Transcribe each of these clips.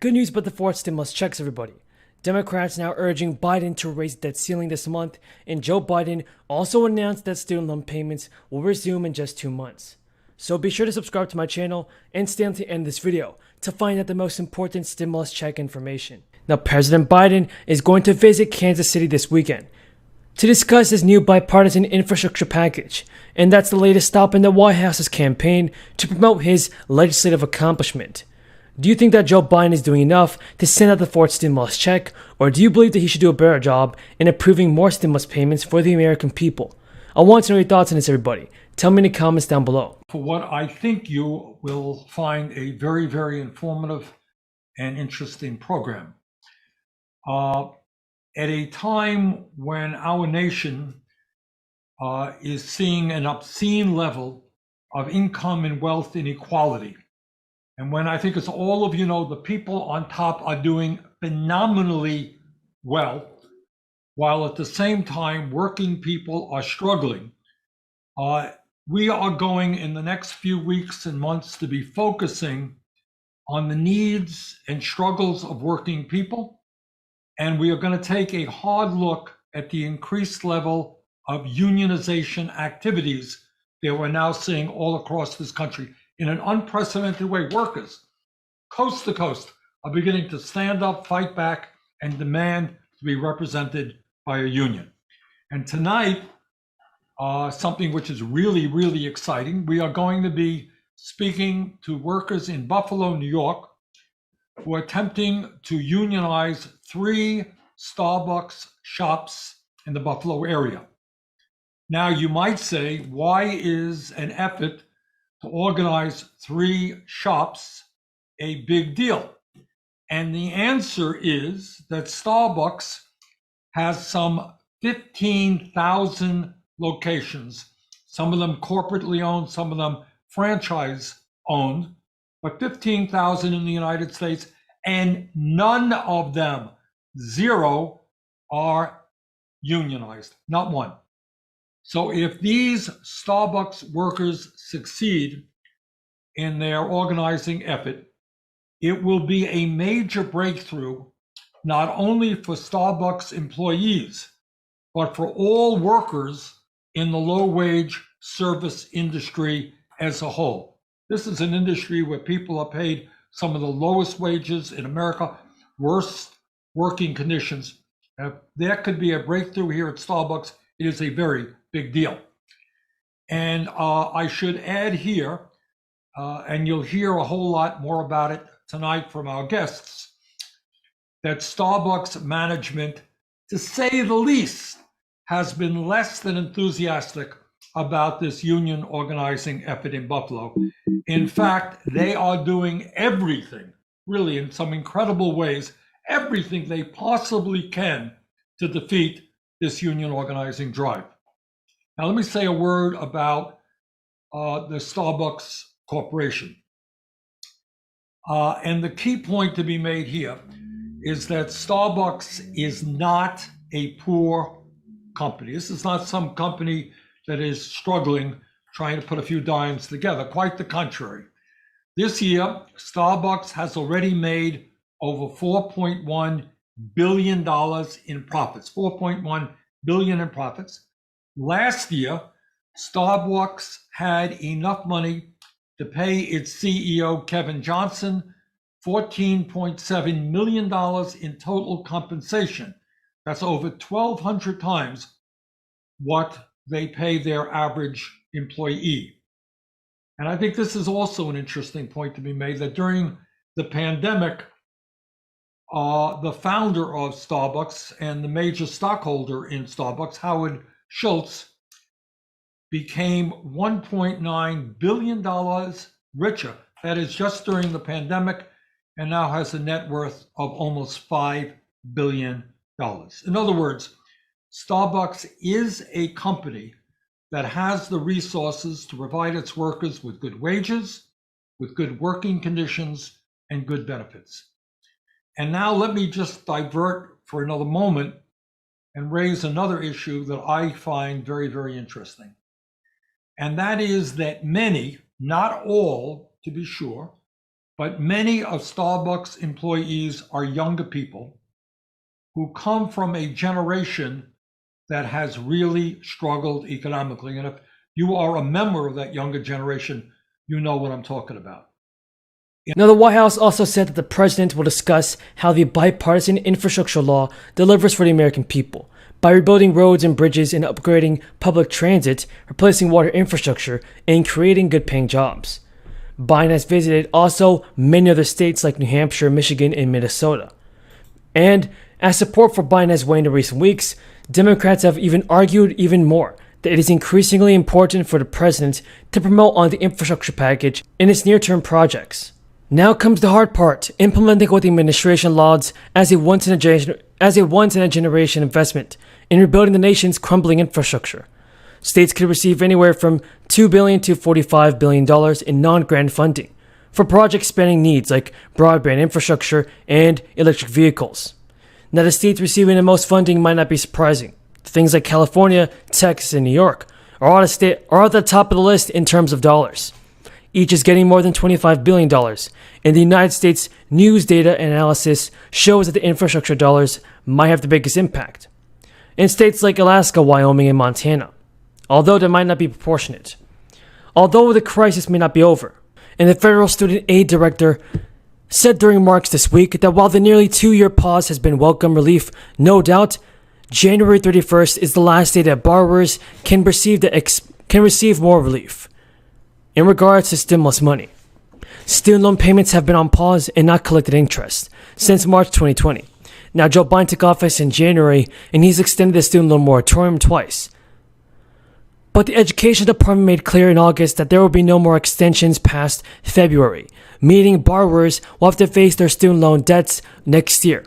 Good news about the fourth stimulus checks, everybody. Democrats now urging Biden to raise the debt ceiling this month, and Joe Biden also announced that student loan payments will resume in just 2 months. So be sure to subscribe to my channel and stay until the end of this video to find out the most important stimulus check information. Now, President Biden is going to visit Kansas City this weekend to discuss his new bipartisan infrastructure package, and that's the latest stop in the White House's campaign to promote his legislative accomplishment. Do you think that Joe Biden is doing enough to send out the fourth stimulus check, or do you believe that he should do a better job in approving more stimulus payments for the American people? I want to know your thoughts on this, everybody. Tell me in the comments down below. For what I think you will find a very, very informative and interesting program. At a time when our nation is seeing an obscene level of income and wealth inequality, and when I think, as all of you know, the people on top are doing phenomenally well, while at the same time working people are struggling, we are going in the next few weeks and months to be focusing on the needs and struggles of working people. And we are going to take a hard look at the increased level of unionization activities that we're now seeing all across this country. In an unprecedented way, workers, coast to coast, are beginning to stand up, fight back, and demand to be represented by a union. And tonight, something which is really, really exciting, we are going to be speaking to workers in Buffalo, New York, who are attempting to unionize 3 Starbucks shops in the Buffalo area. Now, you might say, why is an effort to organize 3 shops a big deal? And the answer is that Starbucks has some 15,000 locations, some of them corporately owned, some of them franchise owned, but 15,000 in the United States, and none of them, 0, are unionized, not one. So if these Starbucks workers succeed in their organizing effort, it will be a major breakthrough, not only for Starbucks employees, but for all workers in the low-wage service industry as a whole. This is an industry where people are paid some of the lowest wages in America, worst working conditions. If there could be a breakthrough here at Starbucks, it is a very big deal. And I should add here, and you'll hear a whole lot more about it tonight from our guests, that Starbucks management, to say the least, has been less than enthusiastic about this union organizing effort in Buffalo. In fact, they are doing everything, really in some incredible ways, everything they possibly can to defeat this union organizing drive. Now, let me say a word about the Starbucks Corporation. And the key point to be made here is that Starbucks is not a poor company. This is not some company that is struggling, trying to put a few dimes together. Quite the contrary. This year, Starbucks has already made over $4.1 billion in profits, 4.1 billion in profits. Last year, Starbucks had enough money to pay its CEO, Kevin Johnson, $14.7 million in total compensation. That's over 1,200 times what they pay their average employee. And I think this is also an interesting point to be made, that during the pandemic, the founder of Starbucks and the major stockholder in Starbucks, Howard Schultz, became $1.9 billion richer. That is just during the pandemic, and now has a net worth of almost $5 billion. In other words, Starbucks is a company that has the resources to provide its workers with good wages, with good working conditions, and good benefits. And now let me just divert for another moment and raise another issue that I find very, very interesting. And that is that many, not all to be sure, but many of Starbucks employees are younger people who come from a generation that has really struggled economically. And if you are a member of that younger generation, you know what I'm talking about. Now, the White House also said that the president will discuss how the bipartisan infrastructure law delivers for the American people by rebuilding roads and bridges and upgrading public transit, replacing water infrastructure, and creating good-paying jobs. Biden has visited also many other states like New Hampshire, Michigan, and Minnesota. And as support for Biden has waned in recent weeks, Democrats have even argued even more that it is increasingly important for the president to promote on the infrastructure package in its near-term projects. Now comes the hard part, implementing what the administration lauds as a once-in-a-generation investment in rebuilding the nation's crumbling infrastructure. States could receive anywhere from $2 billion to $45 billion in non-grant funding for projects spanning needs like broadband infrastructure and electric vehicles. Now, the states receiving the most funding might not be surprising. Things like California, Texas, and New York are at the top of the list in terms of dollars. Each is getting more than $25 billion, and the United States News Data Analysis shows that the infrastructure dollars might have the biggest impact in states like Alaska, Wyoming, and Montana, although they might not be proportionate. Although the crisis may not be over, and the Federal Student Aid Director said during remarks this week that while the nearly 2-year pause has been welcome relief, no doubt, January 31st is the last day that borrowers can receive more relief. In regards to stimulus money, student loan payments have been on pause and not collected interest since March 2020. Now, Joe Biden took office in January, and he's extended the student loan moratorium twice. But the Education Department made clear in August that there will be no more extensions past February, meaning borrowers will have to face their student loan debts next year.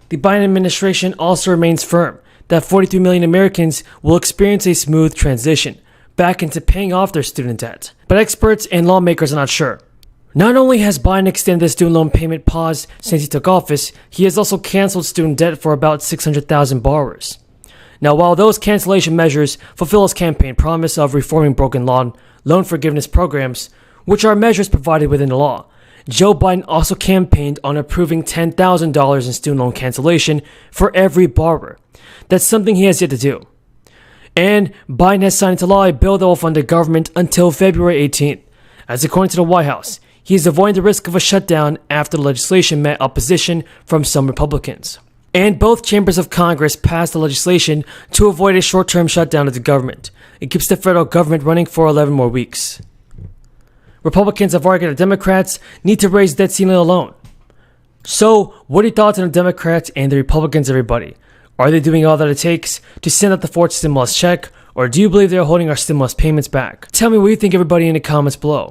The Biden administration also remains firm that 43 million Americans will experience a smooth transition back into paying off their student debt. But experts and lawmakers are not sure. Not only has Biden extended the student loan payment pause since he took office, he has also canceled student debt for about 600,000 borrowers. Now, while those cancellation measures fulfill his campaign promise of reforming broken loan forgiveness programs, which are measures provided within the law, Joe Biden also campaigned on approving $10,000 in student loan cancellation for every borrower. That's something he has yet to do. And Biden has signed into law a bill that will fund the government until February 18th. As according to the White House, he is avoiding the risk of a shutdown after the legislation met opposition from some Republicans. And both chambers of Congress passed the legislation to avoid a short-term shutdown of the government. It keeps the federal government running for 11 more weeks. Republicans have argued that Democrats need to raise debt ceiling alone. So, what are your thoughts on the Democrats and the Republicans, everybody? Are they doing all that it takes to send out the fourth stimulus check, or do you believe they're holding our stimulus payments back? Tell me what you think, everybody, in the comments below.